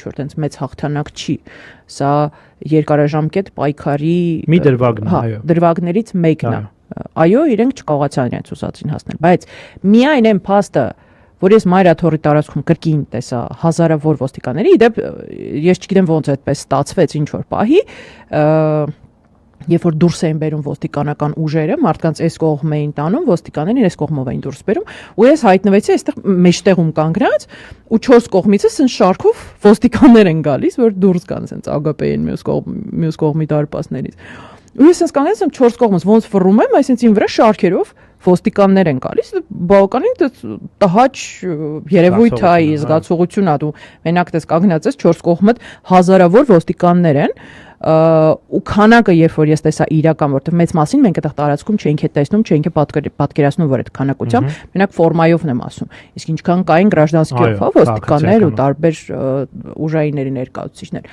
ինչ-որ տենց մեծ հաղթանակ չի, սա երկարաժամկետ պայքարի մի դրվագն է, այո, դրվագներից մեկն է, այո, իրենք չկարողացան իրենց ուզածին հասնել, բայց միայն այն փաստը, որ ես Մայրաթորի տարածքում կրկին տեսա հազարավոր ոստիկանների, իդեպ ես չգիտեմ ոնց այդպես ստացվեց ինչ որ պահի, երբ որ դուրս էին բերում ոստիկանական ուժերը, մարդկանց այս կողմ էին տանում, ոստիկաններին այս կողմով էին դուրս բերում, ու ես հայտնվեցի այստեղ մեջտեղում կանգնած, ու 4 կողմիցս են շարքով ոստիկաններ են գալիս, որ դուրս գան ասենց ԱԳՊ-ին մյուս կողմի դարպասներից։ Ու ես ասենց կանգնած եմ 4 կողմից, ոնց ֆռում եմ, այսինքն իմ վրա շարքերով ոստիկաններ են գալիս, բավականին տհաճ երևույթ է, զգացողություն ա, դու մենակ դες կանգնած ես 4 կողմդ հազարավոր ոստիկաններ են, ու քանակը երբ որ ես տեսա իրական, որտեղ մեծ մասին մենք այդտեղ տարածքում չենք տեսնում, չենք պատկերացնում, որ այդ քանակությամբ, մենակ ֆորմայովն եմ ասում, իսկ ինչքան կային գրաժդանսկիով, ոստիկաններ ու տարբեր ուժայինների ներկայացուցիչներ,